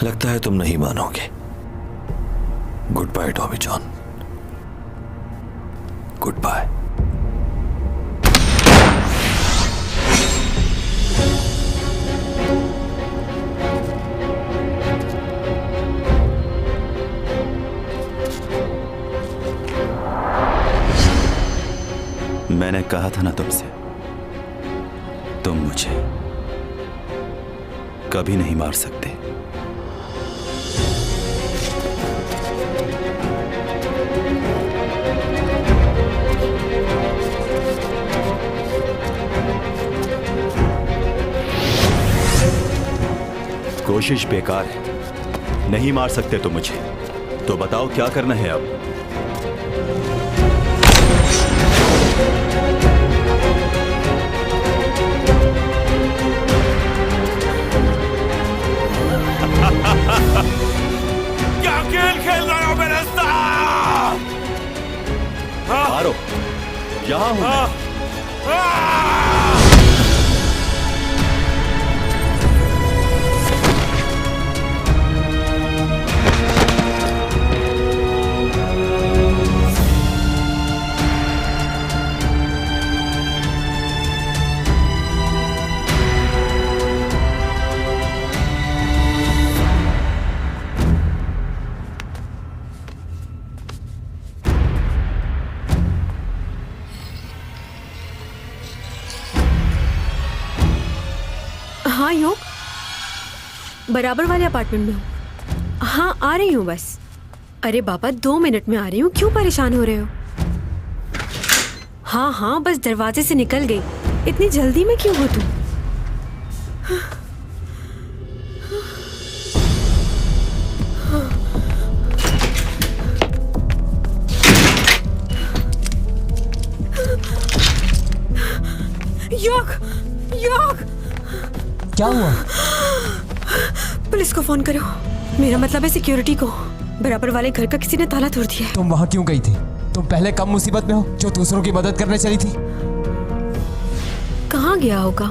लगता है तुम नहीं मानोगे। Goodbye Tommy John, goodbye. मैंने कहा था ना तुमसे, तुम मुझे कभी नहीं मार सकते। कोशिश बेकार है, नहीं मार सकते तो मुझे। तो बताओ क्या करना है अब? क्या खेल खेल रहे हो मेरे साथ? मारो, यहां हूं मैं। हाँ योग, बराबर वाले अपार्टमेंट में हूँ। हाँ आ रही हूँ बस। अरे बाबा 2 मिनट में आ रही हूँ, क्यों परेशान हो रहे हो? हाँ हाँ बस दरवाजे से निकल गई, इतनी जल्दी में क्यों हो तुम? योग, योग क्या हुआ? पुलिस को फोन करो। मेरा मतलब है सिक्योरिटी को। बराबर वाले घर का किसी ने ताला तोड़ दिया है। तुम वहां क्यों गई थी? तुम पहले कम मुसीबत में हो जो दूसरों की मदद करने चली थी। कहाँ गया होगा?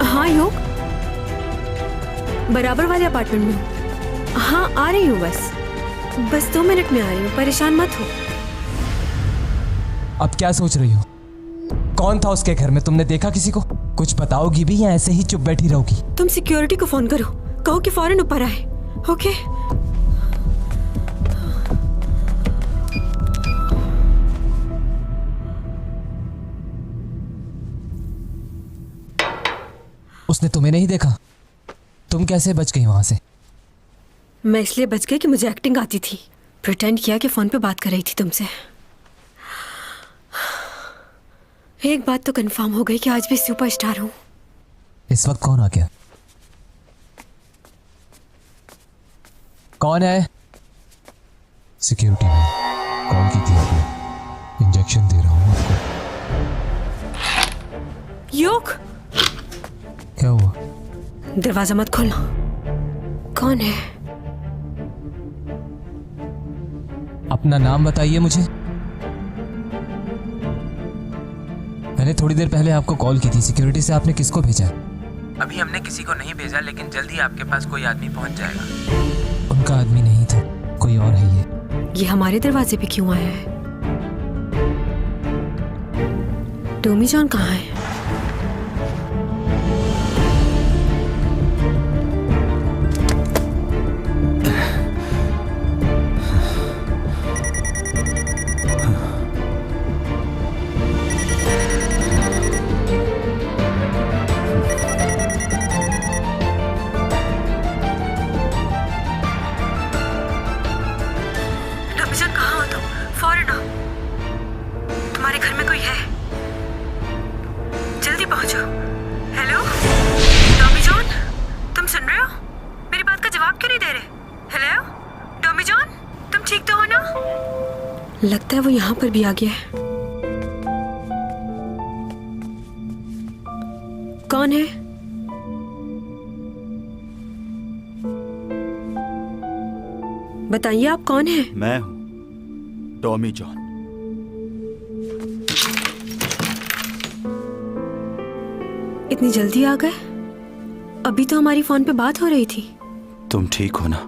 हाँ योग, बराबर वाले अपार्टमेंट में हूँ। हाँ आ रही हूँ बस 2 मिनट में आ रही हूँ, परेशान मत हो। अब क्या सोच रही हो? कौन था उसके घर में? तुमने देखा किसी को? कुछ बताओगी भी या ऐसे ही चुप बैठी रहोगी? तुम सिक्योरिटी को फोन करो, कहो कि फौरन ऊपर आए। ओके? उसने तुम्हें नहीं देखा? तुम कैसे बच गई वहां से? मैं इसलिए बच गई कि मुझे एक्टिंग आती थी। प्रिटेंड किया कि फोन पे बात कर रही थी तुमसे। एक बात तो कंफर्म हो गई कि आज भी सुपरस्टार हूँ। इस वक्त कौन आ गया? कौन है? सिक्योरिटी में कॉल की थी आपने। इंजेक्शन दे रहा हूँ आपको। योग, क्या हुआ? दरवाजा मत खोलना। कौन है? अपना नाम बताइए मुझे। मैंने थोड़ी देर पहले आपको कॉल की थी। सिक्योरिटी से आपने किसको भेजा है? अभी हमने किसी को नहीं भेजा, लेकिन जल्दी आपके पास कोई आदमी पहुंच जाएगा। उनका आदमी नहीं था, कोई और है ये हमारे दरवाजे पे क्यों आया है? टॉमी जॉन कहाँ है? पहुंचो। हेलो टॉमी जॉन, तुम सुन रहे हो? मेरी बात का जवाब क्यों नहीं दे रहे? हेलो टॉमी जॉन, तुम ठीक तो हो ना? लगता है वो यहाँ पर भी आ गया है। कौन है? बताइए आप कौन हैं? मैं हूं टॉमी जॉन। इतनी जल्दी आ गए? अभी तो हमारी फोन पे बात हो रही थी। तुम ठीक हो ना?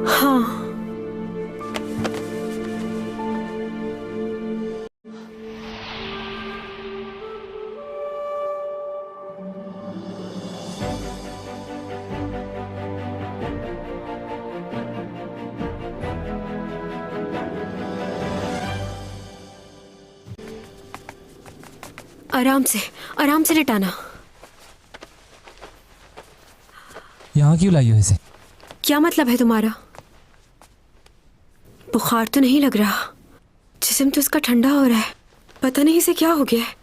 हाँ। आराम से लेटाना। यहाँ क्यों लाई हो इसे? क्या मतलब है तुम्हारा? बुखार तो नहीं लग रहा, जिस्म तो इसका ठंडा हो रहा है। पता नहीं इसे क्या हो गया है।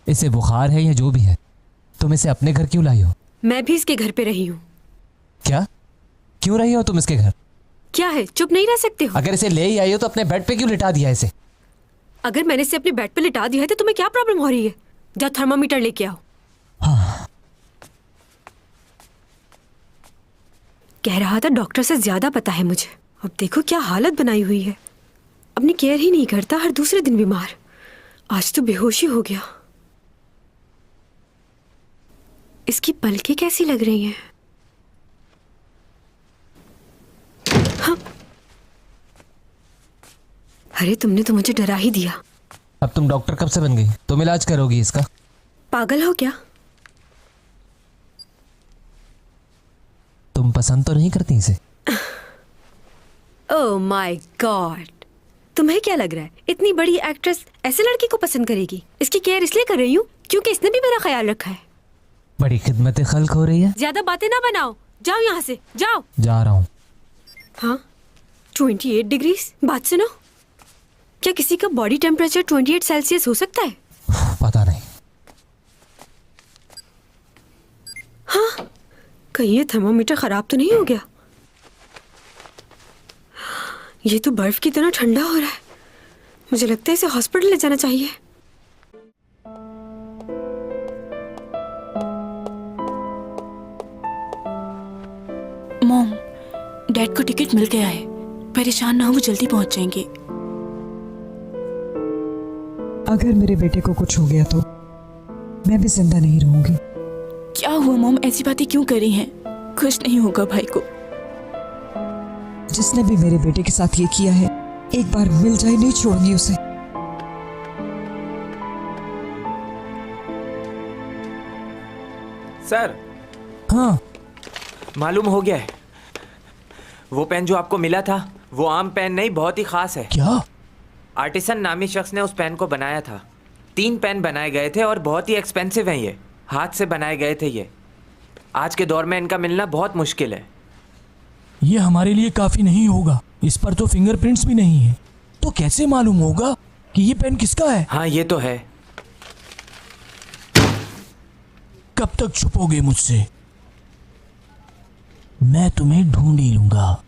इसे बुखार है या जो भी है, तुम इसे अपने घर क्यों लाई हो? मैं भी इसके घर पे रही हूँ। क्या? क्यों रही हो तुम इसके घर? क्या है, चुप नहीं रह सकते हो? अगर इसे ले ही आई हो तो अपने बेड पे क्यों लिटा दिया इसे? अगर मैंने इसे अपने बेड पे लिटा दिया है तो तुम्हें क्या प्रॉब्लम हो रही है? जा थर्मामीटर लेके आओ। हाँ। कह रहा था डॉक्टर से ज्यादा पता है मुझे। अब देखो क्या हालत बनाई हुई है। अपनी केयर ही नहीं करता, हर दूसरे दिन बीमार। आज तो बेहोशी हो गया। इसकी पलकें कैसी लग रही हैं? हाँ। अरे तुमने तो मुझे डरा ही दिया। अब तुम डॉक्टर कब से बन गई? तुम इलाज करोगी इसका? पागल हो क्या? तुम पसंद तो नहीं करती इसे? ओह माय गॉड, तुम्हें क्या लग रहा है इतनी बड़ी एक्ट्रेस ऐसे लड़की को पसंद करेगी? इसकी केयर इसलिए कर रही हूँ क्योंकि इसने भी मेरा ख्याल रखा है। बड़ी खिदमत खल्क हो रही है। ज्यादा बातें ना बनाओ, जाओ यहाँ से, जाओ। जा रहा हूँ। हाँ 28 डिग्री? बात सुनो, क्या किसी का बॉडी टेम्परेचर 28 सेल्सियस हो सकता है? पता नहीं। हाँ, कहीं ये थर्मामीटर खराब तो नहीं हो गया? ये तो बर्फ की तरह ठंडा हो रहा है। मुझे लगता है इसे हॉस्पिटल ले जाना चाहिए। मॉम, डैड को टिकट मिल गया है। परेशान ना हो, वो जल्दी पहुंच जाएंगे। अगर मेरे बेटे को कुछ हो गया तो मैं भी जिंदा नहीं रहूंगी। क्या हुआ मॉम, ऐसी बातें क्यों कर रही हैं? कुछ नहीं होगा भाई को। जिसने भी मेरे बेटे के साथ ये किया है, एक बार मिल जाए नहीं छोड़ूंगी उसे। सर। हाँ। मालूम हो गया है, वो पेन जो आपको मिला था वो आम पेन नहीं, बहुत ही खास है। क्या? आर्टिसन नामी शख्स ने उस पेन को बनाया था। 3 पेन बनाए गए थे और बहुत ही एक्सपेंसिव हैं। ये हाथ से बनाए गए थे। ये आज के दौर में इनका मिलना बहुत मुश्किल है। ये हमारे लिए काफी नहीं होगा। इस पर तो फिंगरप्रिंट्स भी नहीं है, तो कैसे मालूम होगा कि ये पेन किसका है? हाँ ये तो है। कब तक छुपोगे मुझसे? मैं तुम्हें ढूंढ ही लूंगा।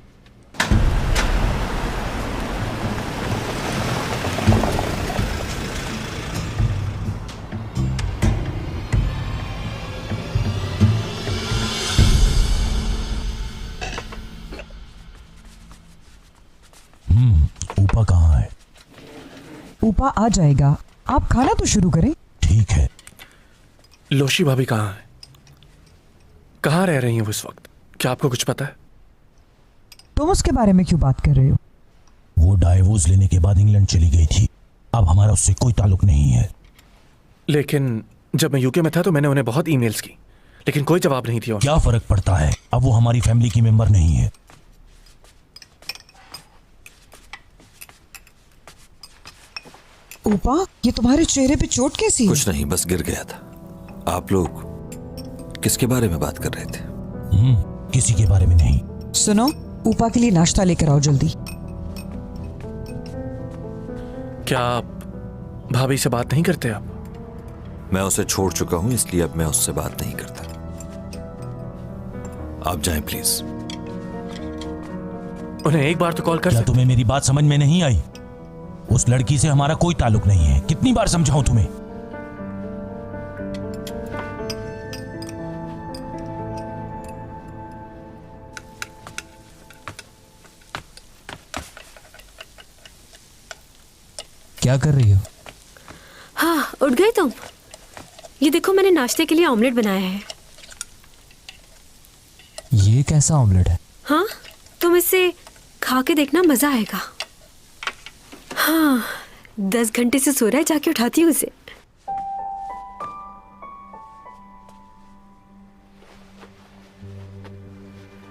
ऊपा कहाँ है? ऊपा आ जाएगा, आप खाना तो शुरू करें। ठीक है। लोशी भाभी कहाँ है? कहाँ रह रही हैं वो इस वक्त? क्या आपको कुछ पता है? तुम उसके बारे में क्यों बात कर रहे हो? वो डाइवोर्स लेने के बाद इंग्लैंड चली गई थी। अब हमारा उससे कोई ताल्लुक नहीं है। लेकिन जब मैं यूके में था तो मैंने उन्हें बहुत ईमेल्स की, लेकिन कोई जवाब नहीं दिया। क्या फर्क पड़ता है, अब वो हमारी फैमिली की मेंबर नहीं है। ऊपा, ये तुम्हारे चेहरे पे चोट कैसी है? कुछ नहीं, बस गिर गया था। आप लोग किसके बारे में बात कर रहे थे? किसी के बारे में नहीं। सुनो, ऊपा के लिए नाश्ता लेकर आओ जल्दी। क्या आप भाभी से बात नहीं करते? आप? मैं उसे छोड़ चुका हूं, इसलिए अब मैं उससे बात नहीं करता। आप जाएं प्लीज। उन्हें एक बार तो कॉल कर क्या तुम्हें मेरी बात समझ में नहीं आई? उस लड़की से हमारा कोई ताल्लुक नहीं है। कितनी बार समझाऊं तुम्हें? क्या कर रही हो? हाँ, उठ गए तुम? ये देखो, मैंने नाश्ते के लिए ऑमलेट बनाया है। ये कैसा ऑमलेट है? हाँ, तुम इसे खा के देखना, मजा आएगा। हाँ, 10 घंटे से सो रहा है, जाके उठाती हूँ उसे।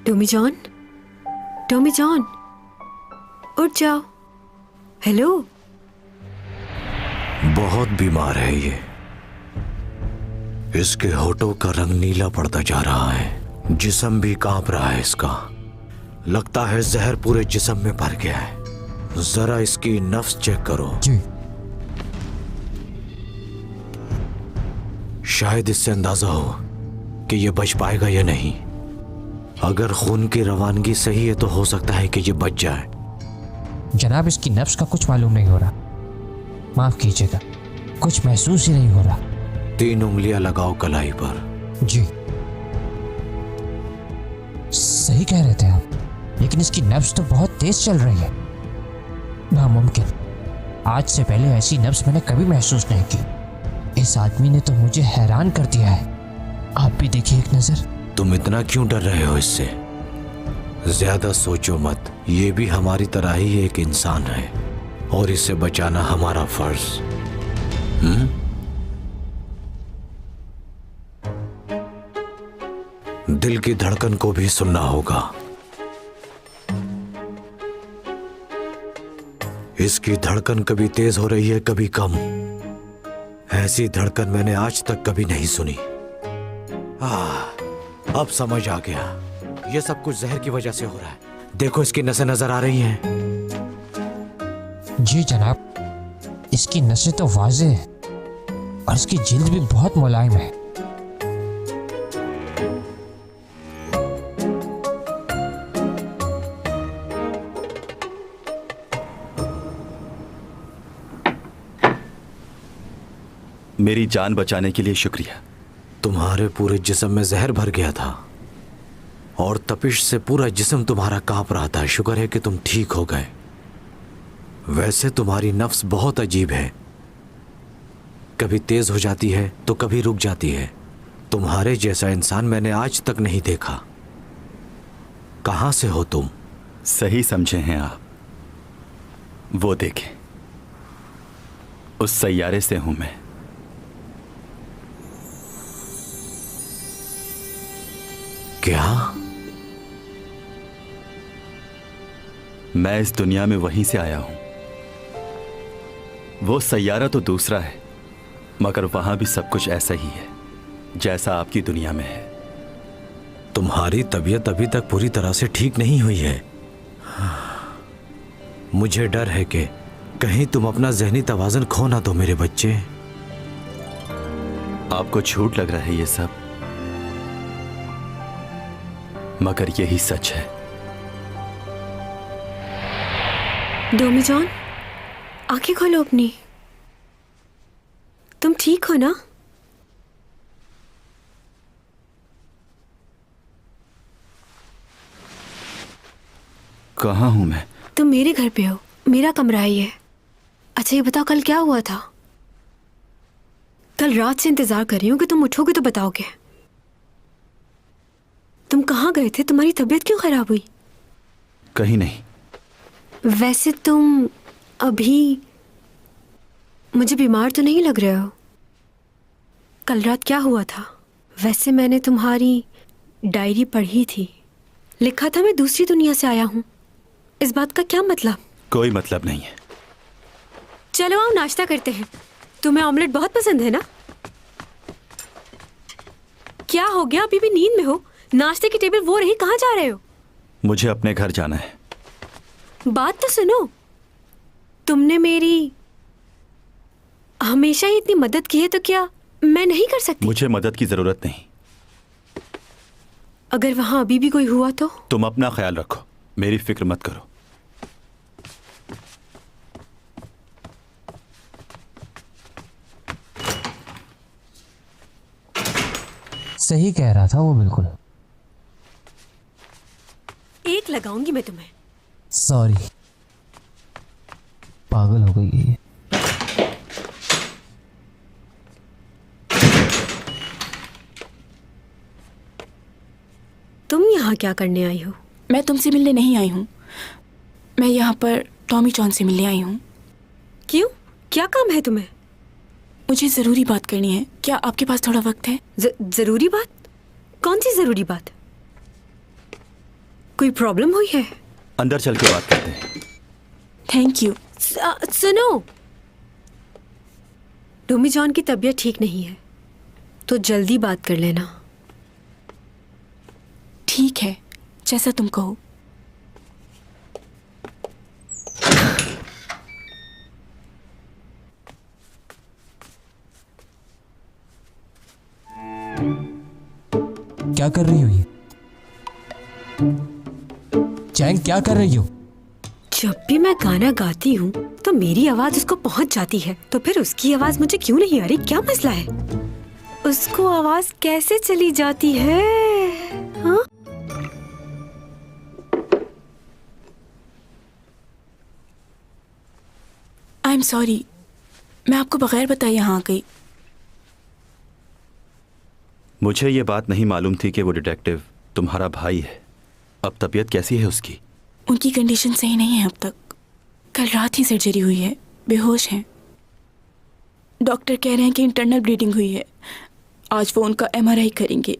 टॉमी जॉन, टॉमी जॉन, उठ जाओ। हेलो। बहुत बीमार है ये। इसके होठों का रंग नीला पड़ता जा रहा है, जिस्म भी कांप रहा है इसका। लगता है जहर पूरे जिस्म में भर गया है। जरा इसकी नफ्स चेक करो। जी। शायद इससे अंदाजा हो कि ये बच पाएगा या नहीं। अगर खून की रवानगी सही है तो हो सकता है कि ये बच जाए। जनाब, इसकी नफ्स का कुछ मालूम नहीं हो रहा। माफ कीजिएगा, कुछ महसूस ही नहीं हो रहा। 3 उंगलियां लगाओ कलाई पर। जी, सही कह रहे थे आप, लेकिन इसकी नब्ज तो बहुत तेज चल रही है। नामुमकिन, आज से पहले ऐसी नब्ज मैंने कभी महसूस नहीं की। इस आदमी ने तो मुझे हैरान कर दिया है। आप भी देखिए एक नजर। तुम इतना क्यों डर रहे हो इससे? ज्यादा सोचो मत। ये भी हमारी तरह ही एक इंसान है और इसे बचाना हमारा फर्ज। दिल की धड़कन को भी सुनना होगा। इसकी धड़कन कभी तेज हो रही है, कभी कम। ऐसी धड़कन मैंने आज तक कभी नहीं सुनी। अब समझ आ गया, ये सब कुछ जहर की वजह से हो रहा है। देखो, इसकी नसें नजर आ रही हैं। जी जनाब, इसकी नसें तो वाज़े है और इसकी जिल्द भी बहुत मुलायम है। मेरी जान बचाने के लिए शुक्रिया। तुम्हारे पूरे जिस्म में जहर भर गया था और तपिश से पूरा जिस्म तुम्हारा कांप रहा था। शुक्र है कि तुम ठीक हो गए। वैसे तुम्हारी नफ्स बहुत अजीब है, कभी तेज हो जाती है तो कभी रुक जाती है। तुम्हारे जैसा इंसान मैंने आज तक नहीं देखा। कहां से हो तुम? सही समझे हैं आप। वो देखें, उस सैयारे से हूं मैं। क्या? मैं इस दुनिया में वहीं से आया हूं। वो सैयारा तो दूसरा है, मगर वहां भी सब कुछ ऐसा ही है जैसा आपकी दुनिया में है। तुम्हारी तबीयत अभी तक पूरी तरह से ठीक नहीं हुई है। मुझे डर है कि कहीं तुम अपना ज़हनी तवाज़ुन खो ना दो मेरे बच्चे। आपको झूठ लग रहा है ये सब, मगर यही सच है। डोमी जॉन, आंखें खोलो अपनी। तुम ठीक हो ना? कहाँ हूं मैं? तुम मेरे घर पे हो, मेरा कमरा है ये। अच्छा ये बताओ, कल क्या हुआ था? कल रात से इंतजार कर रही हूँ कि तुम उठोगे तो बताओगे। तुम कहाँ गए थे? तुम्हारी तबीयत क्यों खराब हुई? कहीं नहीं। वैसे तुम अभी मुझे बीमार तो नहीं लग रहे हो। कल रात क्या हुआ था? वैसे मैंने तुम्हारी डायरी पढ़ी थी, लिखा था मैं दूसरी दुनिया से आया हूँ। इस बात का क्या मतलब? कोई मतलब नहीं है। चलो आओ नाश्ता करते हैं। तुम्हें ऑमलेट बहुत पसंद है ना? क्या हो गया, अभी भी नींद में हो? नाश्ते की टेबल वो रही, कहाँ जा रहे हो? मुझे अपने घर जाना है। बात तो सुनो, तुमने मेरी हमेशा ही इतनी मदद की है, तो क्या मैं नहीं कर सकती? मुझे मदद की जरूरत नहीं। अगर वहां अभी भी कोई हुआ तो? तुम अपना ख्याल रखो, मेरी फिक्र मत करो। सही कह रहा था वो, बिल्कुल। एक लगाऊंगी मैं तुम्हें। सॉरी, पागल हो गई है ये। यहाँ क्या करने आई हो? मैं तुमसे मिलने नहीं आई हूँ। मैं यहाँ पर टॉमी जॉन से मिलने आई हूँ। क्यों? क्या काम है तुम्हें? मुझे ज़रूरी बात करनी है। क्या आपके पास थोड़ा वक्त है? जरूरी बात? कौन सी जरूरी बात? कोई प्रॉब्लम हुई है? अंदर चल के बात करते हैं। Thank you. सुनो, टॉमी जॉन की तबीयत ठीक नहीं है, तो जल्दी बात कर लेना। ठीक है, जैसा तुम कहो। क्या कर रही हो ये? चैंग, क्या कर रही हो? जब भी मैं गाना गाती हूँ तो मेरी आवाज उसको पहुंच जाती है, तो फिर उसकी आवाज मुझे क्यों नहीं आ रही? क्या मसला है? उसको आवाज कैसे चली जाती है? हाँ? आई एम सॉरी, मैं आपको बगैर बताए यहाँ आ गई। मुझे ये बात नहीं मालूम थी कि वो डिटेक्टिव तुम्हारा भाई है। अब तबीयत कैसी है उसकी? उनकी कंडीशन सही नहीं है अब तक। कल रात ही सर्जरी हुई है, बेहोश हैं। डॉक्टर कह रहे हैं कि इंटरनल ब्लीडिंग हुई है। आज वो उनका MRI करेंगे।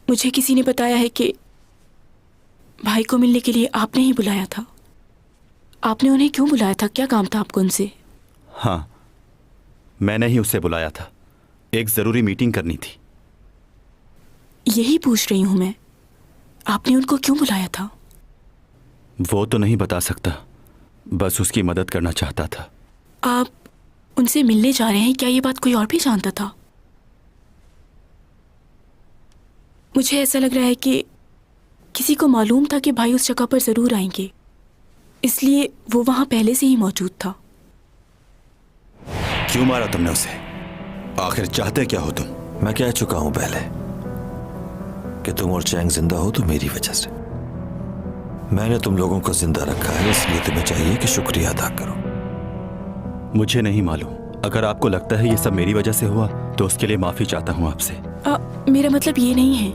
मुझे किसी ने बताया है कि भाई को मिलने के लिए आपने ही बुलाया था। आपने उन्हें क्यों बुलाया था? क्या काम था आपको उनसे? हाँ, मैंने ही उसे बुलाया था। एक जरूरी मीटिंग करनी थी। यही पूछ रही हूं मैं, आपने उनको क्यों बुलाया था? वो तो नहीं बता सकता, बस उसकी मदद करना चाहता था। आप उनसे मिलने जा रहे हैं, क्या ये बात कोई और भी जानता था? मुझे ऐसा लग रहा है कि किसी को मालूम था कि भाई उस जगह पर जरूर आएंगे, इसलिए वो वहां पहले से ही मौजूद था। क्यों मारा तुमने उसे? आखिर चाहते क्या हो तुम? मैं कह चुका हूं पहले कि तुम और चैंग जिंदा हो तो मेरी वजह से। मैंने तुम लोगों को जिंदा रखा है, इसलिए तुम्हें चाहिए कि शुक्रिया अदा करो। मुझे नहीं मालूम। अगर आपको लगता है ये सब मेरी वजह से हुआ तो उसके लिए माफी चाहता हूँ आपसे। मेरा मतलब ये नहीं है,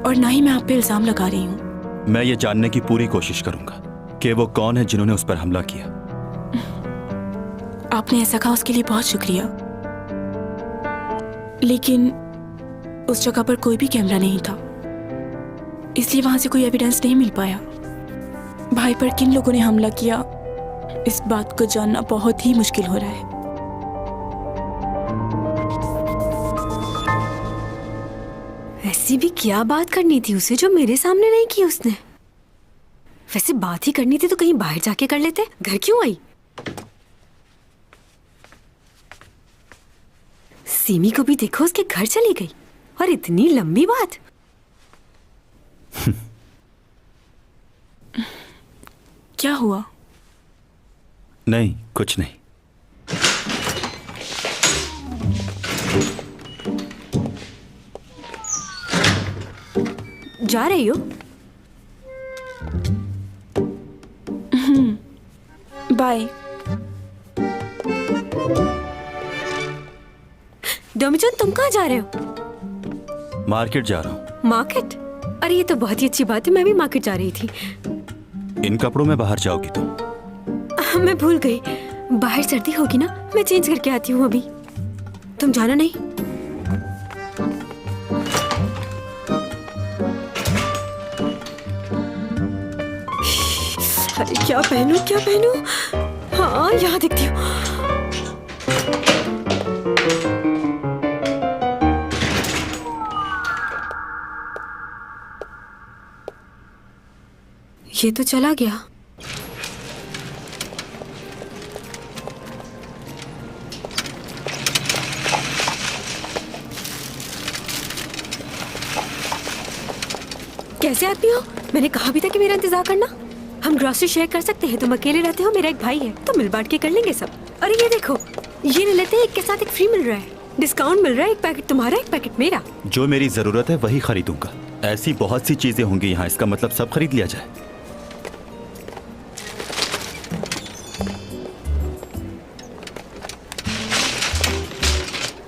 और ना ही मैं आप पे इल्जाम लगा रही हूँ। मैं ये जानने की पूरी कोशिश करूंगा कि वो कौन है जिन्होंने उस पर हमला किया। आपने ऐसा कहा उसके लिए बहुत शुक्रिया, लेकिन उस जगह पर कोई भी कैमरा नहीं था, इसलिए वहां से कोई एविडेंस नहीं मिल पाया। भाई पर किन लोगों ने हमला किया, इस बात को जानना बहुत ही मुश्किल हो रहा है। ऐसी भी क्या बात करनी थी उसे जो मेरे सामने नहीं की उसने? वैसे बात ही करनी थी तो कहीं बाहर जाके कर लेते। घर क्यों आई? सीमी को भी देखो, उसके घर चली गई, और इतनी लंबी बात। क्या हुआ? नहीं, कुछ नहीं। जा रही हो? बाय। डॉमी जॉन, तुम कहाँ जा रहे हो? मार्केट जा रहा हूँ। मार्केट? अरे ये तो बहुत ही अच्छी बात है, मैं भी मार्केट जा रही थी। इन कपड़ों में बाहर जाओगी तुम? मैं भूल गई, बाहर सर्दी होगी ना, मैं चेंज करके आती हूँ अभी। तुम जाना नहीं? अरे क्या पहनूं, क्या पहनूं? हाँ, यहाँ दिखती हूँ। ये तो चला गया। कैसे आदमी हो? मैंने कहा भी था कि मेरा इंतजार करना। हम ग्रोसरी शेयर कर सकते हैं, तुम अकेले रहते हो, मेरा एक भाई है, तो मिल बांट के कर लेंगे सब। अरे ये देखो, ये ले लेते हैं, एक के साथ एक फ्री मिल रहा है, डिस्काउंट मिल रहा है, एक पैकेट तुम्हारा एक पैकेट मेरा। जो मेरी जरूरत है वही खरीदूंगा। ऐसी बहुत सी चीजें होंगी यहाँ, इसका मतलब सब खरीद लिया जाए।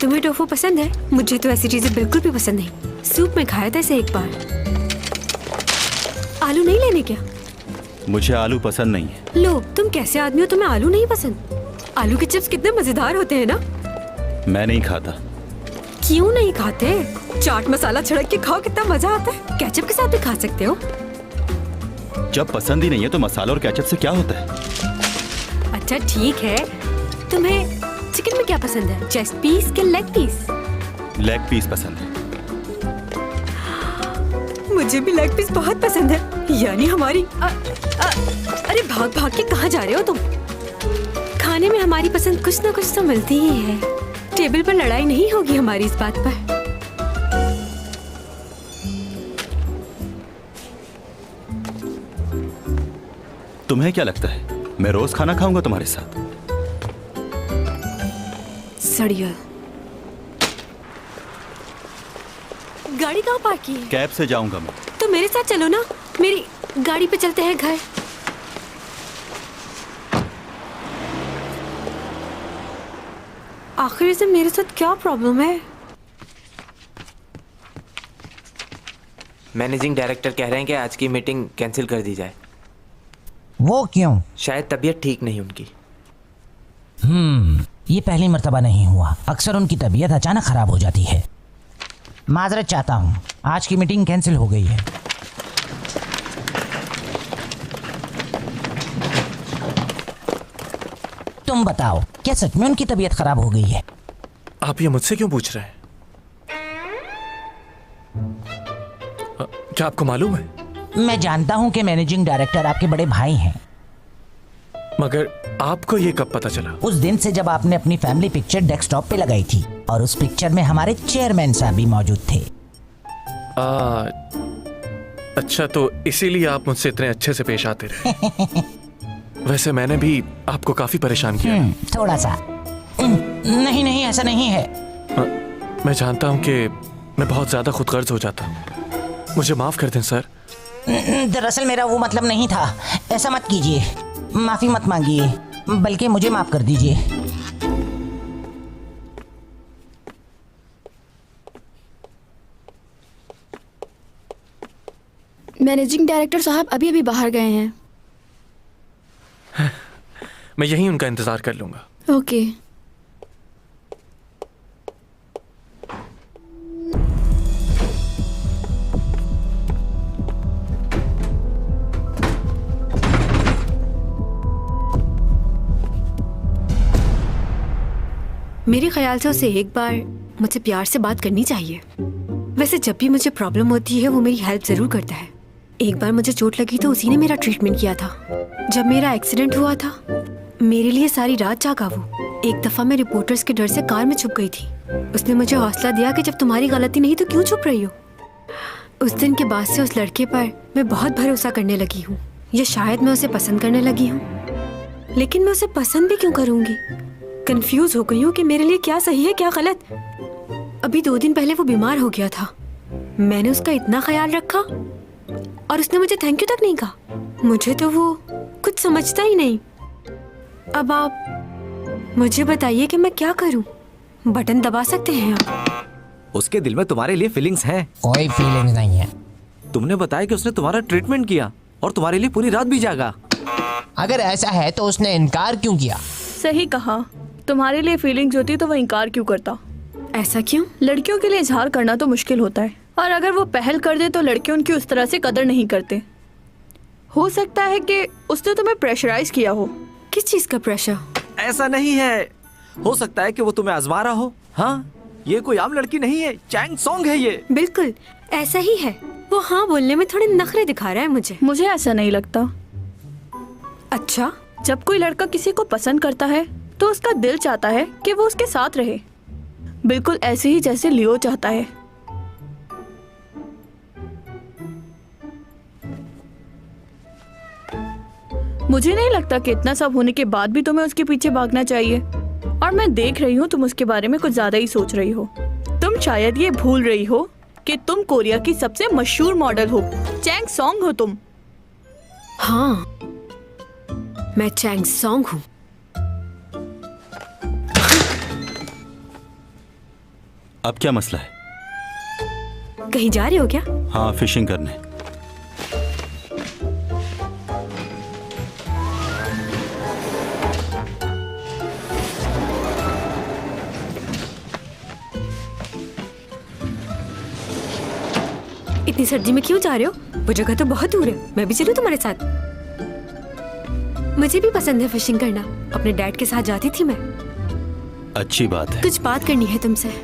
तुम्हें टोफू पसंद है, मुझे तो ऐसी चीजें बिल्कुल भी पसंद नहीं। सूप में खाया था इसे एक बार। आलू नहीं लेने क्या? मुझे आलू पसंद नहीं है। लो, तुम कैसे आदमी हो, तुम्हें आलू नहीं पसंद? आलू के चिप्स कितने मजेदार होते हैं ना। मैं नहीं खाता। क्यों नहीं खाते? चाट मसाला छिड़क के खाओ, कितना मजा आता है। केचप के साथ भी खा सकते हो। जब पसंद ही नहीं है तो मसाला और केचप से क्या होता है? अच्छा ठीक है, तुम्हें चिकन में क्या पसंद है, चेस्ट पीस के लेग पीस? लेग पीस पसंद है। मुझे भी लेग पीस बहुत पसंद है। यानी हमारी अरे भाग भाग के कहाँ जा रहे हो तुम? खाने में हमारी पसंद कुछ ना कुछ तो मिलती ही है। टेबल पर लड़ाई नहीं होगी हमारी इस बात पर। तुम्हें क्या लगता है मैं रोज खाना खाऊंगा तुम्हारे साथ? सड़िया। गाड़ी कहाँ पार्क की है? कैब से जाऊंगा मैं। तो मेरे साथ चलो ना, मेरी गाड़ी पे चलते हैं घर। आखिर से मेरे साथ क्या प्रॉब्लम है? मैनेजिंग डायरेक्टर कह रहे हैं कि आज की मीटिंग कैंसिल कर दी जाए। वो क्यों? शायद तबीयत ठीक नहीं उनकी। ये पहली मर्तबा नहीं हुआ। अक्सर उनकी तबीयत अचानक खराब हो जाती है। माजरत चाहता हूँ, आज की मीटिंग कैंसिल हो गई है। तुम बताओ, क्या सच में उनकी तबीयत खराब हो गई है? आप ये मुझसे क्यों पूछ रहे हैं? क्या आपको मालूम है? मैं जानता हूँ कि मैनेजिंग डायरेक्टर आपके बड़े भाई हैं। मगर आपको ये कब पता चला? उस दिन से जब आपने अपनी फैमिली पिक्चर डेस्कटॉप पे लगाई थी और उस पिक्चर में हमारे चेयरमैन साहब भी मौजूद थे। अच्छा, तो इसीलिए आप मुझसे इतने अच्छे से पेश आते रहे। वैसे मैंने भी आपको काफी परेशान किया। थोड़ा सा। नहीं नहीं, ऐसा नहीं है। मैं जानता हूँ कि मैं बहुत ज्यादा खुदगर्ज हो जाता हूँ, मुझे माफ कर दें सर। दरअसल मेरा वो मतलब नहीं था। ऐसा मत कीजिए, माफी मत मांगिए, बल्कि मुझे माफ कर दीजिए। मैनेजिंग डायरेक्टर साहब अभी अभी बाहर गए हैं। मैं यहीं उनका इंतजार कर लूंगा। ओके। मेरे ख्याल से उसे एक बार मुझसे प्यार से बात करनी चाहिए। वैसे जब भी मुझे प्रॉब्लम होती है वो मेरी हेल्प जरूर करता है। एक बार मुझे चोट लगी तो उसी ने मेरा ट्रीटमेंट किया था। जब मेरा एक्सीडेंट हुआ था मेरे लिए सारी रात जागा वो। एक दफा मैं रिपोर्टर्स के डर से कार में छुप गई थी। उसने मुझे हौसला दिया कि जब तुम्हारी गलती नहीं तो क्यों छुप रही हो। उस दिन के बाद से उस लड़के पर मैं बहुत भरोसा करने लगी हूँ, या शायद मैं उसे पसंद करने लगी हूँ। लेकिन मैं उसे पसंद भी क्यों करूँगी? कंफ्यूज हो गई हूँ कि मेरे लिए क्या सही है क्या गलत। अभी 2 दिन पहले वो बीमार हो गया था, मैंने उसका इतना ख्याल रखा और उसने मुझे थैंक यू तक नहीं कहा। मुझे तो वो कुछ समझता ही नहीं। अब आप मुझे बताइए कि मैं क्या करूं? बटन दबा सकते हैं आप? उसके दिल में तुम्हारे लिए फीलिंग्स हैं। कोई फीलिंग्स नहीं है। तुमने बताया कि उसने तुम्हारा ट्रीटमेंट किया और तुम्हारे लिए पूरी रात भी जागा। अगर ऐसा है तो उसने इनकार क्यों किया? सही कहा, तुम्हारे लिए फीलिंग्स होती तो वह इनकार क्यों करता? ऐसा क्यों? लड़कियों के लिए इजहार करना तो मुश्किल होता है, और अगर वो पहल कर दे तो लड़के उनकी उस तरह से कदर नहीं करते। हो सकता है कि उसने तुम्हें प्रेशराइज किया हो। किस चीज का प्रेशर? ऐसा नहीं है, हो सकता है कि वो तुम्हें आजमा रहा हो। हाँ, ये कोई आम लड़की नहीं है, चैंग सॉन्ग है ये। बिल्कुल ऐसा ही है। वो हाँ बोलने में थोड़े नखरे दिखा रहा है मुझे ऐसा नहीं लगता। अच्छा, जब कोई लड़का किसी को पसंद करता है तो उसका दिल चाहता है कि वो उसके साथ रहे, बिल्कुल ऐसे ही जैसे लियो चाहता है। मुझे नहीं लगता कि इतना सब होने के बाद भी तुम्हें उसके पीछे भागना चाहिए। और मैं देख रही हूँ तुम उसके बारे में कुछ ज्यादा ही सोच रही हो। तुम शायद ये भूल रही हो कि तुम कोरिया की सबसे मशहूर मॉडल हो, चैंग सॉन्ग हो तुम। हाँ, मैं चैंग सॉन्ग हूँ। अब क्या मसला है? कहीं जा रहे हो क्या? हाँ, फिशिंग करने। इतनी सर्दी में क्यों जा रहे हो? वो जगह तो बहुत दूर है, मैं भी चलूं तुम्हारे साथ? मुझे भी पसंद है फिशिंग करना, अपने डैड के साथ जाती थी मैं। अच्छी बात है। कुछ बात करनी है तुमसे।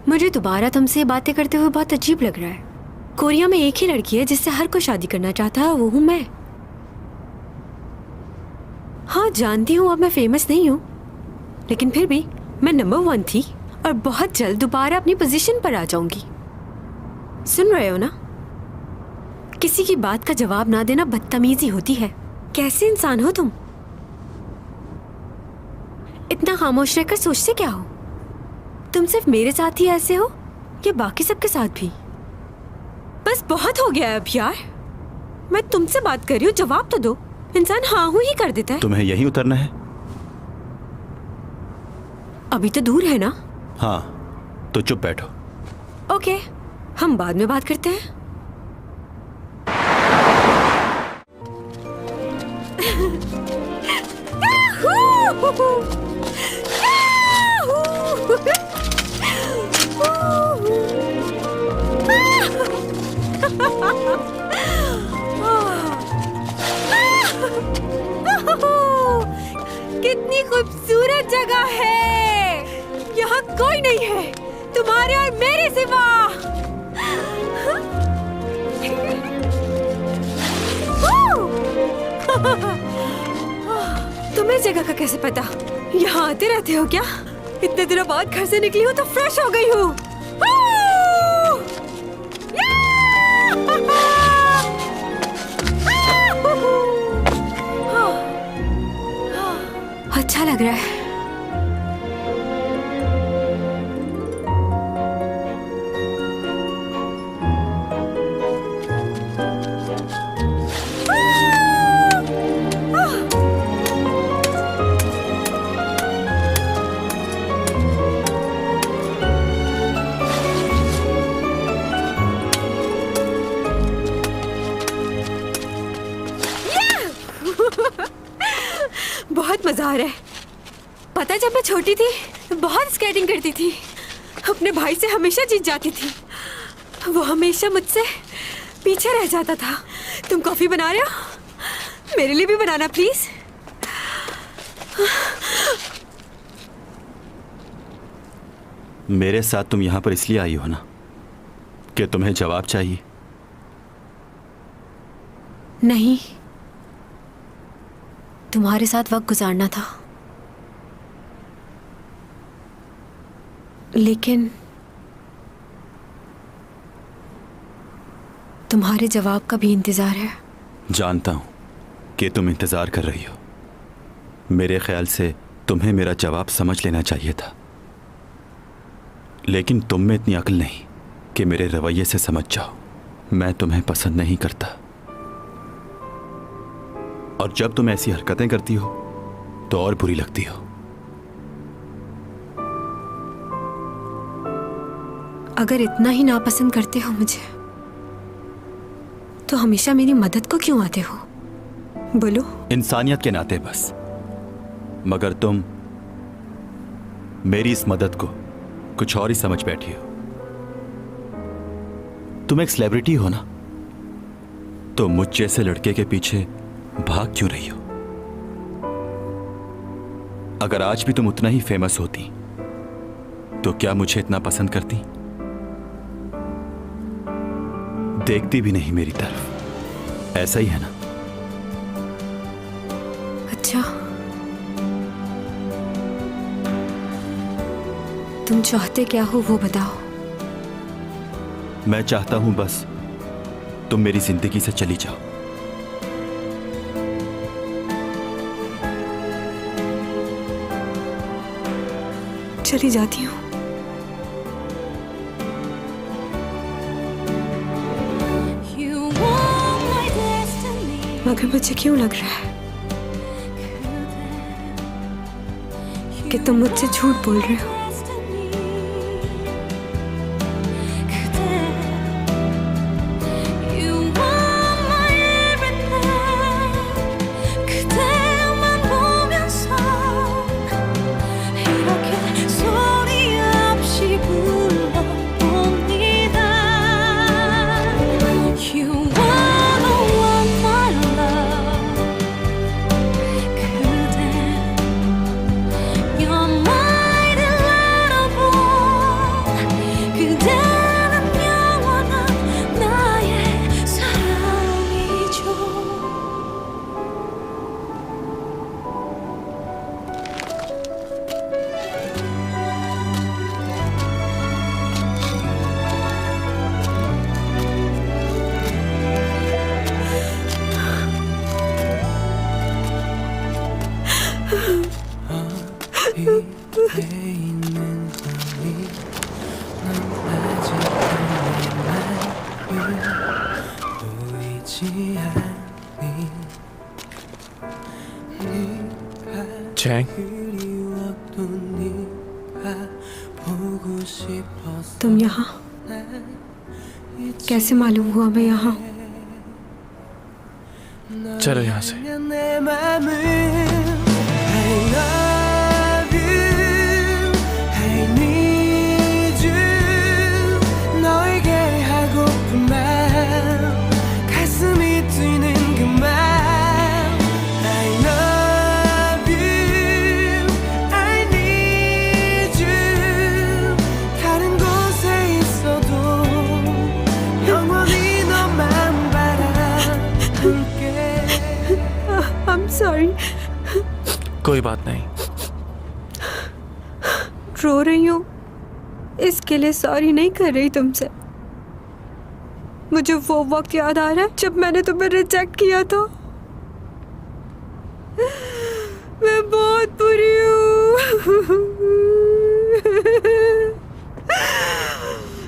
मुझे दोबारा तुमसे बातें करते हुए बहुत अजीब लग रहा है। कोरिया में एक ही लड़की है जिससे हर कोई शादी करना चाहता है, वो हूं मैं। हाँ जानती हूँ अब मैं फेमस नहीं हूँ, लेकिन फिर भी मैं नंबर 1 थी और बहुत जल्द दोबारा अपनी पोजीशन पर आ जाऊंगी। सुन रहे हो ना? किसी की बात का जवाब ना देना बदतमीजी होती है। कैसे इंसान हो तुम? इतना खामोश रहकर सोचते क्या हो? तुम सिर्फ मेरे साथ ही ऐसे हो या बाकी सबके साथ भी? बस बहुत हो गया है अब यार। मैं तुमसे बात कर रही हूँ, जवाब तो दो। इंसान हाँ हूँ ही कर देता है। तुम्हें यहीं उतरना है? अभी तो दूर है ना? हाँ, तो चुप बैठो। ओके, हम बाद में बात करते हैं। कितनी खूबसूरत जगह है। यहाँ कोई नहीं है तुम्हारे और मेरे सिवा। तुम्हें जगह का कैसे पता? यहाँ आते रहते हो क्या? इतने दिनों बाद घर से निकली हूँ तो फ्रेश हो गई हूँ। अच्छा लग रहा है। बहुत मजा आ रहा है। पता है जब मैं छोटी थी बहुत स्केटिंग करती थी, अपने भाई से हमेशा जीत जाती थी। वो हमेशा मुझसे पीछे रह जाता था। तुम कॉफी बना रहे हो? मेरे लिए भी बनाना प्लीज। मेरे साथ तुम यहां पर इसलिए आई हो ना कि तुम्हें जवाब चाहिए? नहीं, तुम्हारे साथ वक्त गुजारना था। लेकिन तुम्हारे जवाब का भी इंतजार है। जानता हूं कि तुम इंतजार कर रही हो। मेरे ख्याल से तुम्हें मेरा जवाब समझ लेना चाहिए था, लेकिन तुम में इतनी अक्ल नहीं कि मेरे रवैये से समझ जाओ। मैं तुम्हें पसंद नहीं करता, और जब तुम ऐसी हरकतें करती हो तो और बुरी लगती हो। अगर इतना ही नापसंद करते हो मुझे तो हमेशा मेरी मदद को क्यों आते हो? बोलो। इंसानियत के नाते बस। मगर तुम मेरी इस मदद को कुछ और ही समझ बैठी हो। तुम एक सेलिब्रिटी हो ना, तो मुझ जैसे लड़के के पीछे भाग क्यों रही हो? अगर आज भी तुम उतना ही फेमस होती तो क्या मुझे इतना पसंद करती? देखती भी नहीं मेरी तरफ। ऐसा ही है ना? अच्छा, तुम चाहते क्या हो वो बताओ। मैं चाहता हूं बस तुम मेरी जिंदगी से चली जाओ। चली जाती हूँ। मगर मुझे क्यों लग रहा है कि तुम मुझसे झूठ बोल रहे हो। चैंग, तुम यहाँ कैसे मालूम हुआ मैं यहाँ? चलो यहाँ से। सॉरी। कोई बात नहीं। रो रही हूँ इसके लिए सॉरी नहीं कर रही तुमसे। मुझे वो वक्त याद आ रहा है जब मैंने तुम्हें रिजेक्ट किया था। मैं बहुत बुरी हूँ।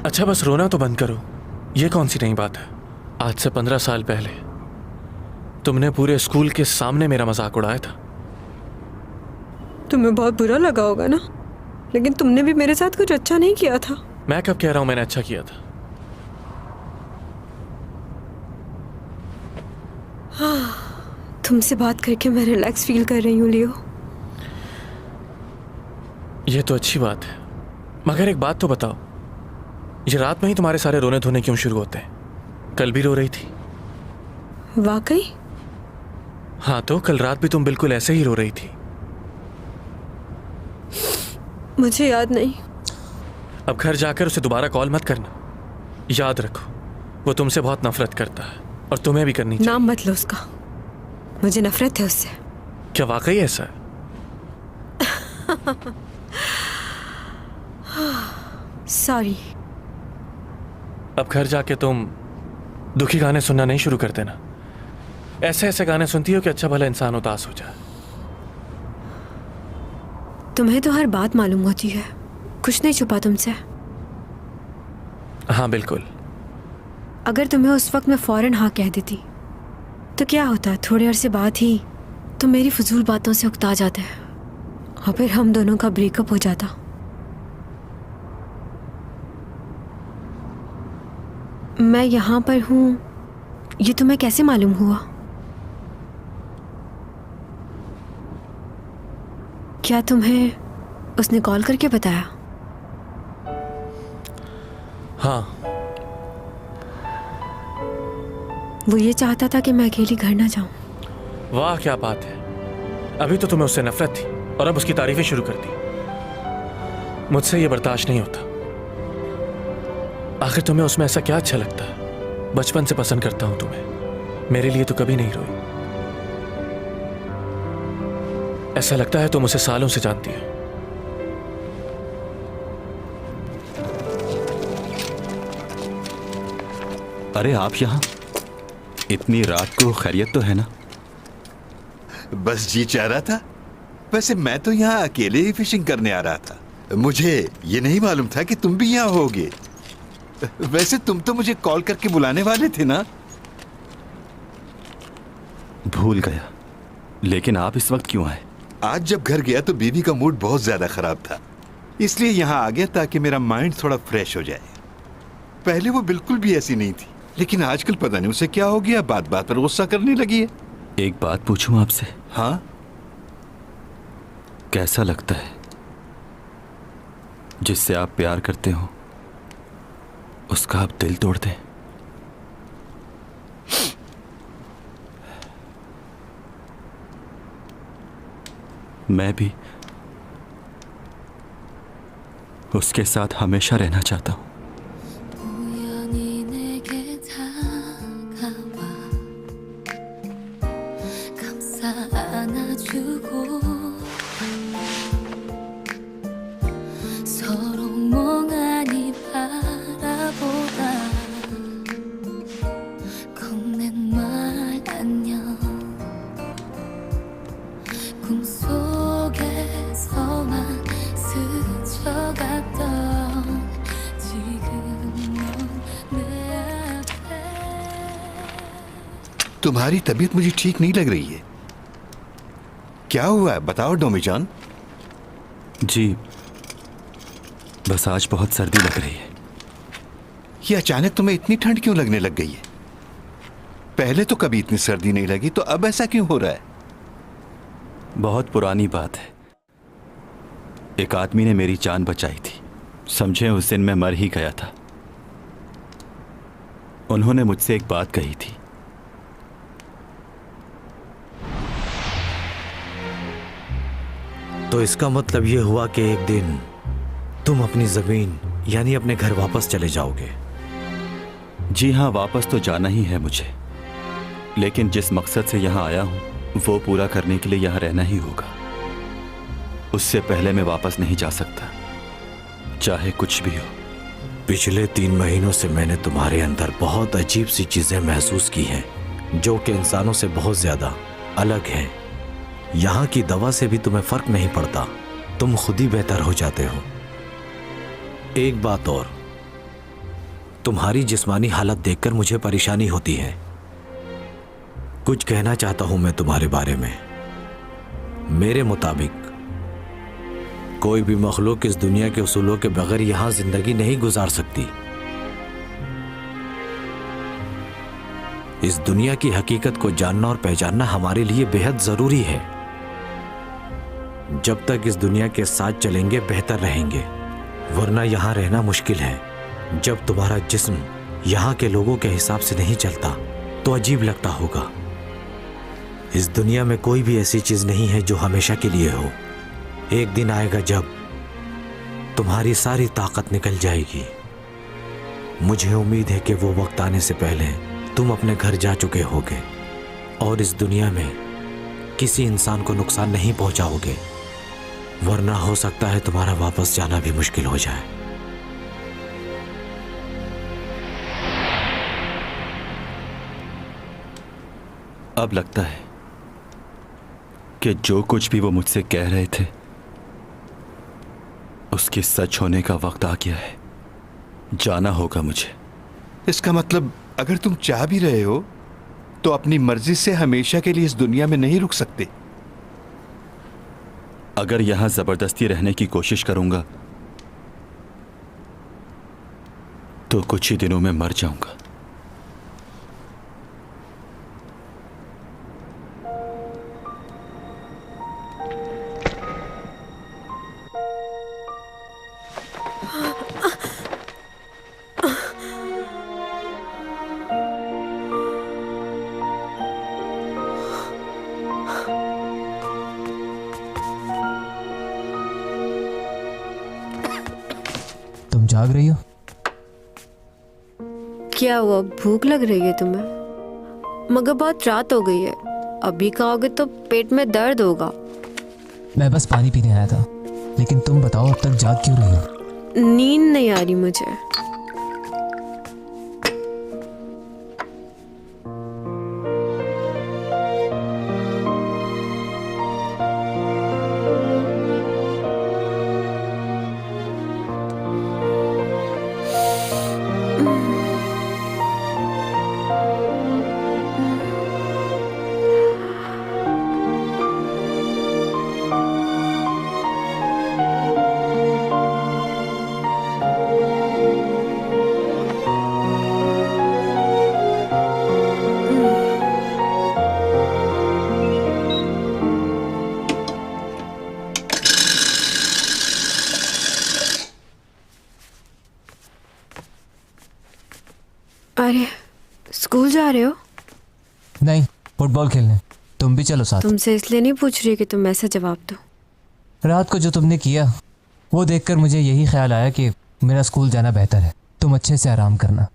अच्छा बस रोना तो बंद करो। ये कौन सी नई बात है? आज से 15 साल पहले तुमने पूरे स्कूल के सामने मेरा मजाक उड़ाया था। तुम्हें बहुत बुरा लगा होगा ना, लेकिन तुमने भी मेरे साथ कुछ अच्छा नहीं किया था। मैं कब कह रहा हूं मैंने अच्छा किया था? तुमसे बात करके मैं रिलैक्स फील कर रही हूँ लियो। ये तो अच्छी बात है, मगर एक बात तो बताओ, ये रात में ही तुम्हारे सारे रोने धोने क्यों शुरू होते हैं? कल भी रो रही थी। वाकई? हाँ तो कल रात भी तुम बिल्कुल ऐसे ही रो रही थी। मुझे याद नहीं। अब घर जाकर उसे दोबारा कॉल मत करना। याद रखो वो तुमसे बहुत नफरत करता है और तुम्हें भी करनी चाहिए। नाम मत लो उसका, मुझे नफरत है उससे। क्या वाकई ऐसा है? सॉरी। अब घर जाके तुम दुखी गाने सुनना नहीं शुरू कर देना। ऐसे ऐसे गाने सुनती हो कि अच्छा भला इंसान उदास हो जाए। तुम्हें तो हर बात मालूम होती है, कुछ नहीं छुपा तुमसे। हाँ बिल्कुल। अगर तुम्हें उस वक्त मैं फौरन हाँ कह देती तो क्या होता? थोड़े अरसे बाद ही तुम मेरी फजूल बातों से उकता जाते और फिर हम दोनों का ब्रेकअप हो जाता। मैं यहाँ पर हूँ ये तुम्हें कैसे मालूम हुआ? क्या तुम्हें उसने कॉल करके बताया? हाँ। वो ये चाहता था कि मैं अकेली घर ना जाऊं। वाह क्या बात है। अभी तो तुम्हें उससे नफरत थी और अब उसकी तारीफें शुरू कर दी। मुझसे ये बर्दाश्त नहीं होता। आखिर तुम्हें उसमें ऐसा क्या अच्छा लगता है? बचपन से पसंद करता हूं तुम्हें, मेरे लिए तो कभी नहीं रोई। ऐसा लगता है तुम उसे सालों से जानती हो। अरे आप यहाँ इतनी रात को? खैरियत तो है ना? बस जी चाह रहा था। वैसे मैं तो यहाँ अकेले ही फिशिंग करने आ रहा था। मुझे ये नहीं मालूम था कि तुम भी यहाँ होगे। वैसे तुम तो मुझे कॉल करके बुलाने वाले थे ना? भूल गया, लेकिन आप इस वक्त क्यों आए? आज जब घर गया तो बीवी का मूड बहुत ज्यादा खराब था, इसलिए यहाँ आ गया ताकि मेरा माइंड थोड़ा फ्रेश हो जाए। पहले वो बिल्कुल भी ऐसी नहीं थी, लेकिन आजकल पता नहीं उसे क्या हो गया, बात बात पर गुस्सा करने लगी है। एक बात पूछूं आपसे? हाँ। कैसा लगता है जिससे आप प्यार करते हो उसका आप दिल तोड़ दें? मैं भी उसके साथ हमेशा रहना चाहता हूं। तुम्हारी तबीयत मुझे ठीक नहीं लग रही है, क्या हुआ है बताओ डोमीजान। जी बस आज बहुत सर्दी लग रही है। ये अचानक तुम्हें इतनी ठंड क्यों लगने लग गई है? पहले तो कभी इतनी सर्दी नहीं लगी, तो अब ऐसा क्यों हो रहा है? बहुत पुरानी बात है। एक आदमी ने मेरी जान बचाई थी। समझे उस दिन मैं मर ही गया था। उन्होंने मुझसे एक बात कही थी, तो इसका मतलब यह हुआ कि एक दिन तुम अपनी जमीन यानी अपने घर वापस चले जाओगे? जी हाँ, वापस तो जाना ही है मुझे, लेकिन जिस मकसद से यहाँ आया हूँ वो पूरा करने के लिए यहाँ रहना ही होगा। उससे पहले मैं वापस नहीं जा सकता, चाहे कुछ भी हो। पिछले 3 महीनों से मैंने तुम्हारे अंदर बहुत अजीब सी चीजें महसूस की हैं, जो कि इंसानों से बहुत ज्यादा अलग हैं। यहाँ की दवा से भी तुम्हें फर्क नहीं पड़ता, तुम खुद ही बेहतर हो जाते हो। एक बात और, तुम्हारी जिस्मानी हालत देखकर मुझे परेशानी होती है। कुछ कहना चाहता हूं मैं तुम्हारे बारे में। मेरे मुताबिक कोई भी मखलूक इस दुनिया के उसूलों के बगैर यहां जिंदगी नहीं गुजार सकती। इस दुनिया की हकीकत को जानना और पहचानना हमारे लिए बेहद जरूरी है। जब तक इस दुनिया के साथ चलेंगे बेहतर रहेंगे, वरना यहां रहना मुश्किल है। जब तुम्हारा जिस्म यहां के लोगों के हिसाब से नहीं चलता तो अजीब लगता होगा। इस दुनिया में कोई भी ऐसी चीज नहीं है जो हमेशा के लिए हो। एक दिन आएगा जब तुम्हारी सारी ताकत निकल जाएगी। मुझे उम्मीद है कि वो वक्त आने से पहले तुम अपने घर जा चुके होगे और इस दुनिया में किसी इंसान को नुकसान नहीं पहुंचाओगे, वरना हो सकता है तुम्हारा वापस जाना भी मुश्किल हो जाए। अब लगता है कि जो कुछ भी वो मुझसे कह रहे थे उसके सच होने का वक्त आ गया है। जाना होगा मुझे। इसका मतलब अगर तुम चाह भी रहे हो तो अपनी मर्जी से हमेशा के लिए इस दुनिया में नहीं रुक सकते। अगर यहां जबरदस्ती रहने की कोशिश करूंगा तो कुछ ही दिनों में मर जाऊंगा। तुम जाग रही हो? क्या हुआ, भूख लग रही है तुम्हें? मगर बहुत रात हो गई है, अभी खाओगे तो पेट में दर्द होगा। मैं बस पानी पीने आया था, लेकिन तुम बताओ अब तक जाग क्यों रही हो? नींद नहीं आ रही मुझे। स्कूल जा रहे हो? नहीं, फुटबॉल खेलने। तुम भी चलो साथ। तुमसे इसलिए नहीं पूछ रही कि तुम ऐसा जवाब दो। रात को जो तुमने किया वो देखकर मुझे यही ख्याल आया कि मेरा स्कूल जाना बेहतर है। तुम अच्छे से आराम करना।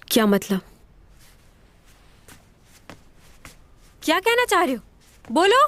क्या मतलब? क्या कहना चाह रहे हो? बोलो।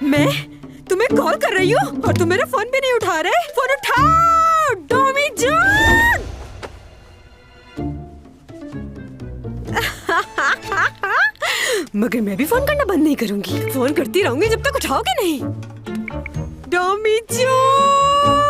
मैं तुम्हें कॉल कर रही हूँ और तुम मेरा फोन भी नहीं उठा रहे। फोन उठाओ डॉमी जॉन। मगर मैं भी फोन करना बंद नहीं करूंगी। फोन करती रहूंगी जब तक उठाओगे नहीं। डॉमी जॉन।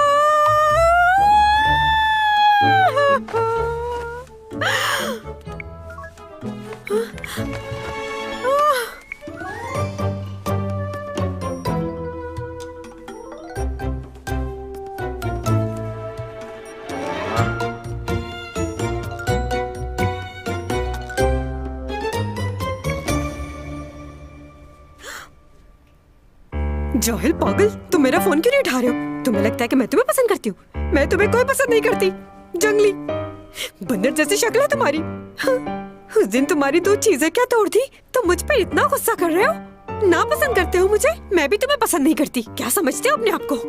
जोहिल पागल, तुम मेरा फोन क्यों नहीं उठा रहे हो? तुम्हें लगता है कि मैं तुम्हें पसंद करती हूँ? मैं तुम्हें कोई पसंद नहीं करती। जंगली बंदर जैसी शक्ल है तुम्हारी। उस दिन तुम्हारी 2 चीजें क्या तोड़ दी? तुम मुझ पे इतना गुस्सा कर रहे हो? ना पसंद करते हो मुझे? मैं भी तुम्हें पसंद नहीं करती। क्या समझते हो अपने आप को?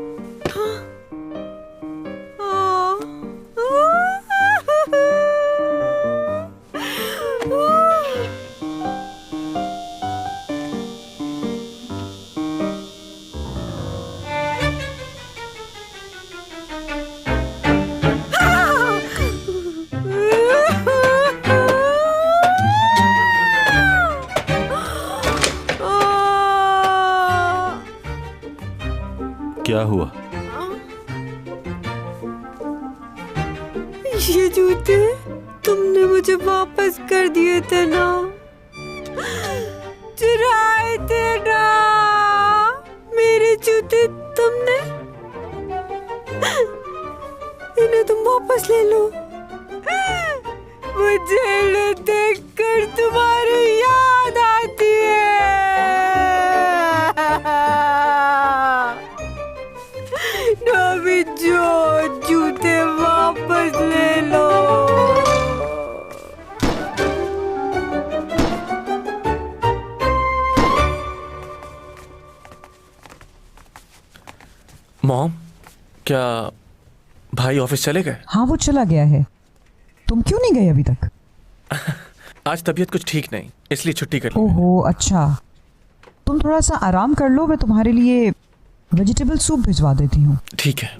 क्या हुआ? ये जूते तुमने मुझे वापस कर दिए थे ना? चुराए थे ना मेरे जूते तुमने। इन्हें तुम वापस ले लो। मुझे इन्हें देखकर तुम्हारी याद आती है। जो जूते वापस ले लो। मॉम, क्या भाई ऑफिस चले गए? हाँ, वो चला गया है। तुम क्यों नहीं गए अभी तक? आज तबीयत कुछ ठीक नहीं, इसलिए छुट्टी कर ली। ओहो, अच्छा। तुम थोड़ा सा आराम कर लो, मैं तुम्हारे लिए वेजिटेबल सूप भिजवा देती हूँ। ठीक है।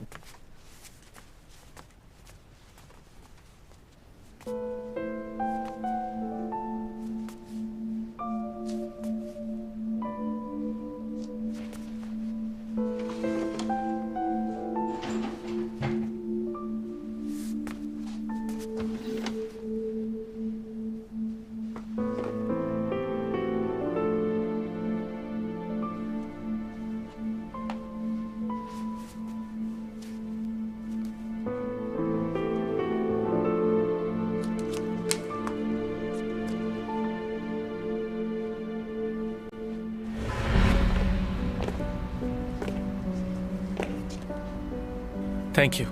थैंक यू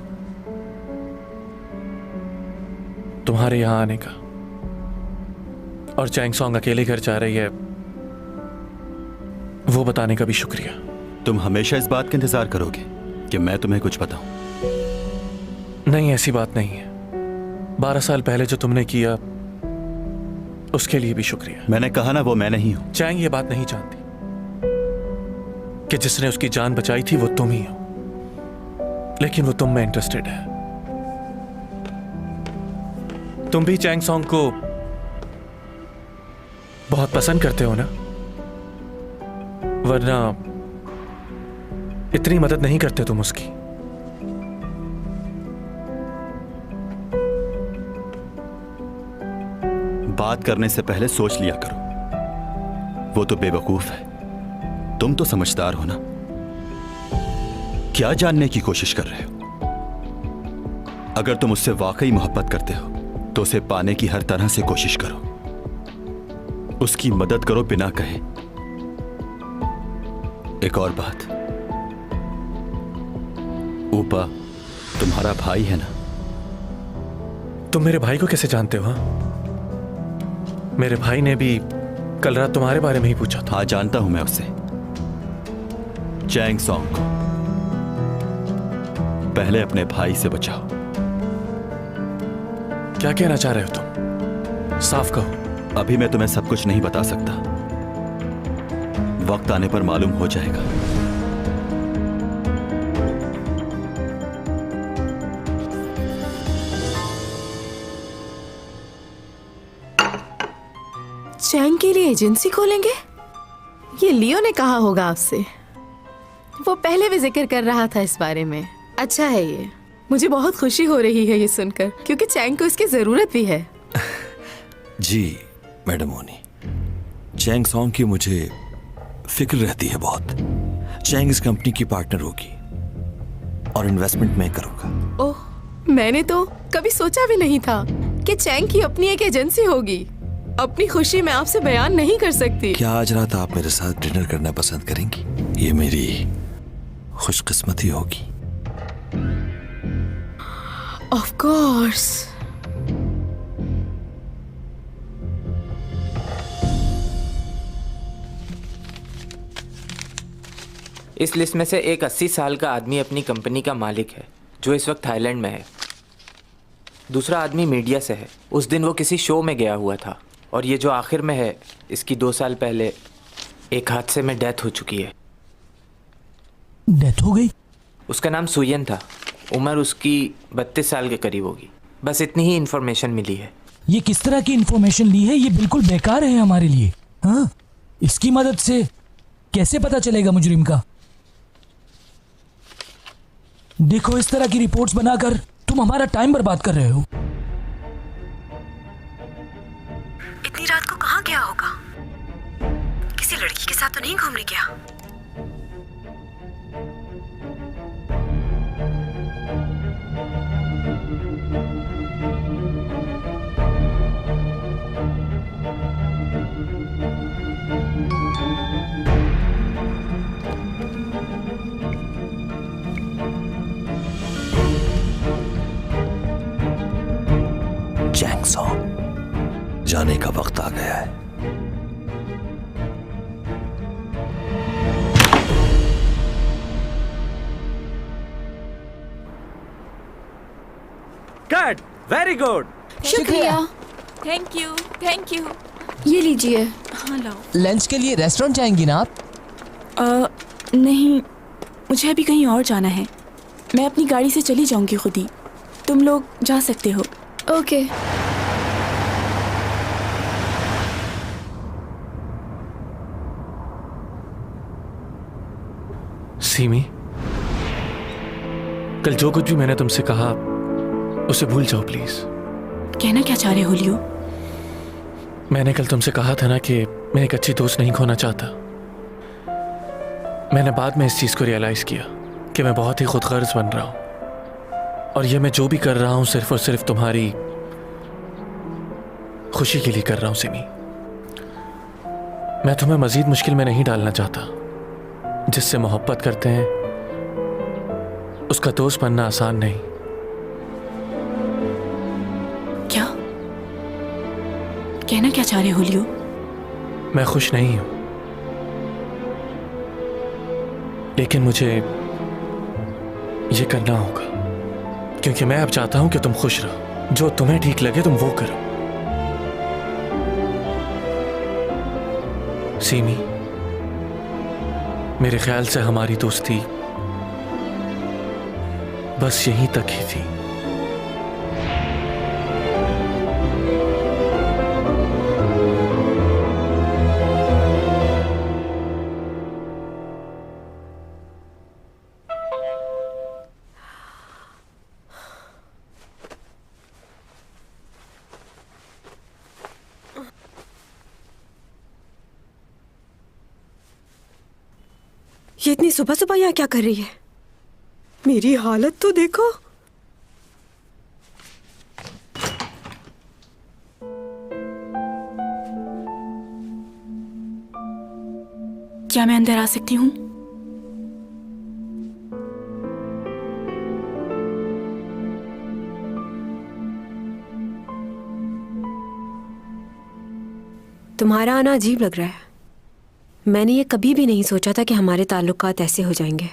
तुम्हारे यहां आने का। और चैंगसोंग अकेले घर जा रही है वो बताने का भी शुक्रिया। तुम हमेशा इस बात का इंतजार करोगे कि मैं तुम्हें कुछ बताऊं? नहीं, ऐसी बात नहीं है। 12 साल पहले जो तुमने किया उसके लिए भी शुक्रिया। मैंने कहा ना वो मैं नहीं हूं। चैंग ये बात नहीं जानती कि जिसने उसकी जान बचाई थी वो तुम ही हो, लेकिन वो तुम में इंटरेस्टेड है। तुम भी चैंग सॉन्ग को बहुत पसंद करते हो ना, वरना इतनी मदद नहीं करते तुम उसकी। बात करने से पहले सोच लिया करो। वो तो बेवकूफ है, तुम तो समझदार हो ना। क्या जानने की कोशिश कर रहे हो? अगर तुम उससे वाकई मोहब्बत करते हो तो उसे पाने की हर तरह से कोशिश करो, उसकी मदद करो बिना कहे। एक और बात, ऊपा तुम्हारा भाई है ना? तुम मेरे भाई को कैसे जानते हो? हाँ, मेरे भाई ने भी कल रात तुम्हारे बारे में ही पूछा था। हाँ जानता हूं मैं उससे, चैंग सॉन्ग को। पहले अपने भाई से बचाओ। क्या कहना चाह रहे हो तुम? साफ कहो। अभी मैं तुम्हें सब कुछ नहीं बता सकता, वक्त आने पर मालूम हो जाएगा। चैंग के लिए एजेंसी खोलेंगे? ये लियो ने कहा होगा आपसे, वो पहले भी जिक्र कर रहा था इस बारे में। अच्छा है ये, मुझे बहुत खुशी हो रही है ये सुनकर, क्योंकि चैंग को इसकी जरूरत भी है। जी मैडम ओनी, चैंग सॉन्ग की मुझे फिक्र रहती है बहुत। चैंग इस कंपनी की पार्टनर होगी और इन्वेस्टमेंट मैं करूंगा। ओह, मैंने तो कभी सोचा भी नहीं था कि चैंग की अपनी एक एजेंसी होगी। अपनी खुशी मैं आपसे बयान नहीं कर सकती। क्या आज रात आप मेरे साथ डिनर करना पसंद करेंगी? ये मेरी खुशकिस्मती होगी। Of course. इस लिस्ट में से एक 80 साल का आदमी अपनी कंपनी का मालिक है, जो इस वक्त थाईलैंड में है। दूसरा आदमी मीडिया से है, उस दिन वो किसी शो में गया हुआ था। और ये जो आखिर में है, इसकी 2 साल पहले एक हादसे में डेथ हो चुकी है। डेथ हो गई? उसका नाम सुयन था, उम्र उसकी 32 साल के करीब होगी। बस इतनी ही इन्फॉर्मेशन मिली है। ये किस तरह की इन्फॉर्मेशन ली है? ये बिल्कुल बेकार है हमारे लिए। हाँ, इसकी मदद से कैसे पता चलेगा मुजरिम का? देखो, इस तरह की रिपोर्ट्स बनाकर तुम हमारा टाइम बर्बाद कर रहे हो। इतनी रात को कहाँ गया होगा? किसी लड़की के साथ तो नहीं घूमने गया? चैंग सॉन्ग, जाने का वक्त आ गया है। Good, very good. शुक्रिया। Thank you, thank you. ये लीजिए। हाँ लाओ। लंच के लिए रेस्टोरेंट जाएंगी ना आप? नहीं, मुझे अभी कहीं और जाना है। मैं अपनी गाड़ी से चली जाऊंगी खुद ही। तुम लोग जा सकते हो। ओके। सीमी, कल जो कुछ भी मैंने तुमसे कहा उसे भूल जाओ प्लीज। कहना क्या चाह रहे हो लियो? मैंने कल तुमसे कहा था ना कि मैं एक अच्छी दोस्त नहीं खोना चाहता। मैंने बाद में इस चीज को रियलाइज किया कि मैं बहुत ही खुदगर्ज बन रहा हूं, और ये मैं जो भी कर रहा हूं सिर्फ और सिर्फ तुम्हारी खुशी के लिए कर रहा हूं। सिमी, मैं तुम्हें मजीद मुश्किल में नहीं डालना चाहता। जिससे मोहब्बत करते हैं उसका दोस्त बनना आसान नहीं। क्या कहना क्या चाह रहे हो लियो? मैं खुश नहीं हूं, लेकिन मुझे ये करना होगा, क्योंकि मैं अब चाहता हूं कि तुम खुश रहो। जो तुम्हें ठीक लगे तुम वो करो। सीमी, मेरे ख्याल से हमारी दोस्ती बस यहीं तक ही थी। ये इतनी सुबह सुबह यहाँ क्या कर रही है? मेरी हालत तो देखो। क्या मैं अंदर आ सकती हूँ? तुम्हारा आना अजीब लग रहा है। मैंने ये कभी भी नहीं सोचा था कि हमारे ताल्लुकात ऐसे हो जाएंगे।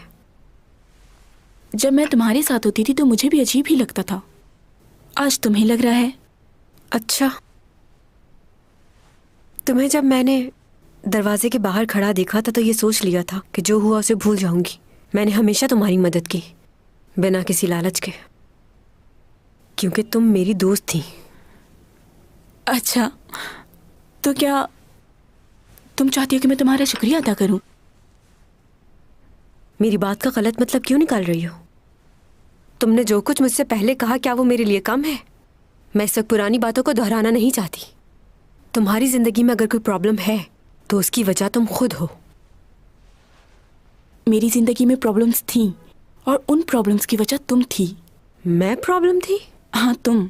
जब मैं तुम्हारे साथ होती थी तो मुझे भी अजीब ही लगता था। आज तुम्हें लग रहा है? अच्छा, तुम्हें जब मैंने दरवाजे के बाहर खड़ा देखा था तो ये सोच लिया था कि जो हुआ उसे भूल जाऊंगी। मैंने हमेशा तुम्हारी मदद की बिना किसी लालच के, क्योंकि तुम मेरी दोस्त थी। अच्छा, तो क्या तुम चाहती हो कि मैं तुम्हारा शुक्रिया अदा करूं? मेरी बात का गलत मतलब क्यों निकाल रही हो? तुमने जो कुछ मुझसे पहले कहा, क्या वो मेरे लिए कम है? मैं इस वक्त पुरानी बातों को दोहराना नहीं चाहती। तुम्हारी जिंदगी में अगर कोई प्रॉब्लम है तो उसकी वजह तुम खुद हो। मेरी जिंदगी में प्रॉब्लम्स थी और उन प्रॉब्लम्स की वजह तुम थी। मैं प्रॉब्लम थी? हाँ, तुम।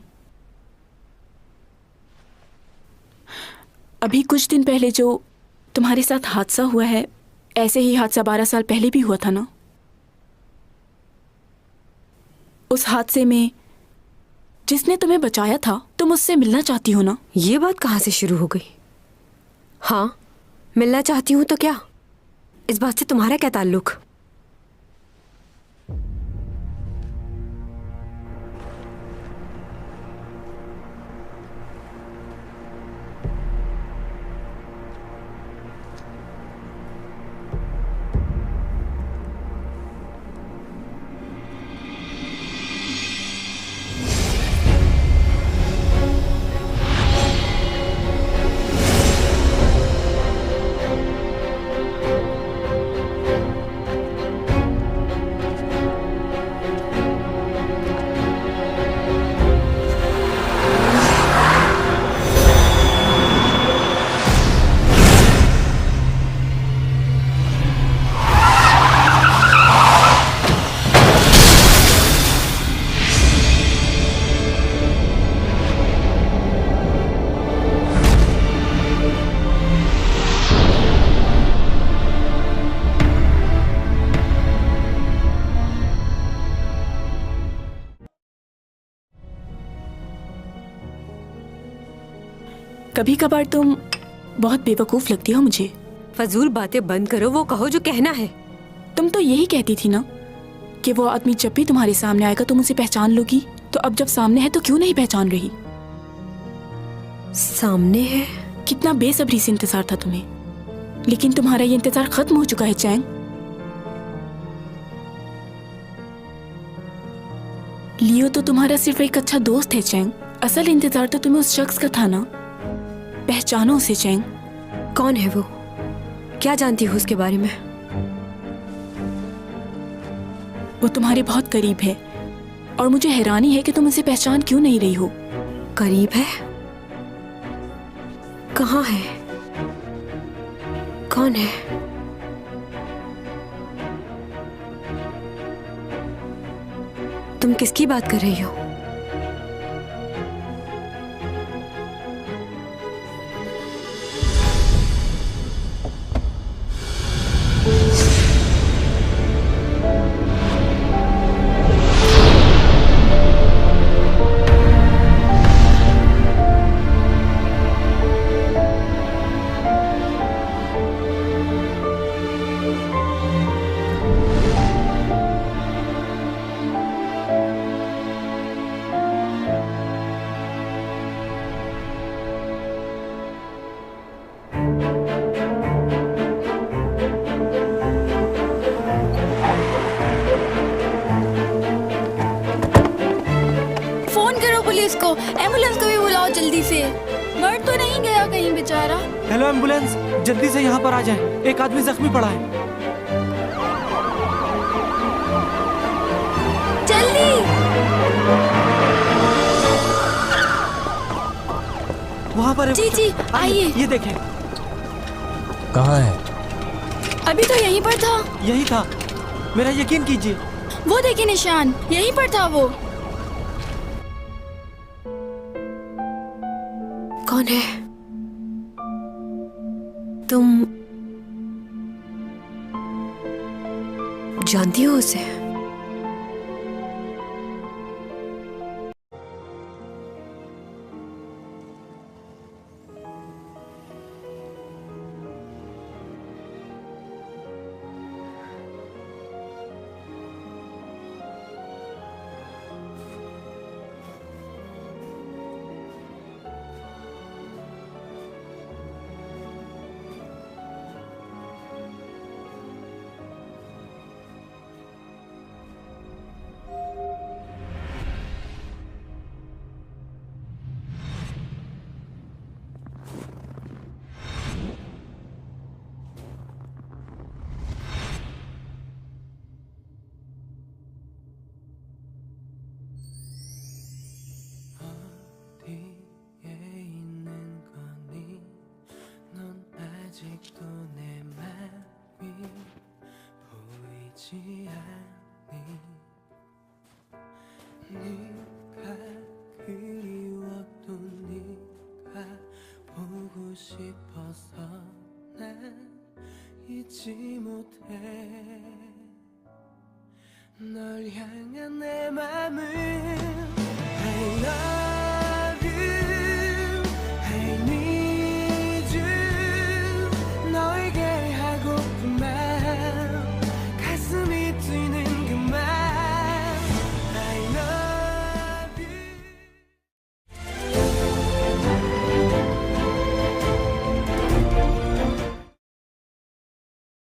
अभी कुछ दिन पहले जो तुम्हारे साथ हादसा हुआ है, ऐसे ही हादसा 12 साल पहले भी हुआ था ना? उस हादसे में जिसने तुम्हें बचाया था, तुम उससे मिलना चाहती हो ना? ये बात कहाँ से शुरू हो गई? हाँ, मिलना चाहती हूँ तो क्या? इस बात से तुम्हारा क्या ताल्लुक? कभी कभार तुम बहुत बेवकूफ लगती हो मुझे। फजूल बातें बंद करो, वो कहो जो कहना है। तुम तो यही कहती थी ना कि वो आदमी जब भी तुम्हारे सामने आएगा तुम उसे पहचान लोगी। तो अब जब सामने है तो क्यों नहीं पहचान रही? सामने है? कितना बेसब्री से इंतजार था तुम्हें, लेकिन तुम्हारा ये इंतजार खत्म हो चुका है चैंग। लियो तो तुम्हारा सिर्फ एक अच्छा दोस्त है चैंग। असल इंतजार तो तुम्हें उस शख्स का था ना। पहचानो उसे चैंग। कौन है वो? क्या जानती हो उसके बारे में? वो तुम्हारे बहुत करीब है और मुझे हैरानी है कि तुम उसे पहचान क्यों नहीं रही हो। करीब है? कहाँ है? कौन है? तुम किसकी बात कर रही हो? गया कहीं बेचारा। हेलो एम्बुलेंस, जल्दी से यहाँ पर आ जाए, एक आदमी जख्मी पड़ा है। जल्दी। वहाँ पर है। जी जी आइए। ये देखें। कहाँ है? अभी तो यहीं पर था। यही था, मेरा यकीन कीजिए। वो देखिए निशान, यहीं पर था वो। कौन है? तुम जानती हो उसे? 널 향한 내 맘은 I love you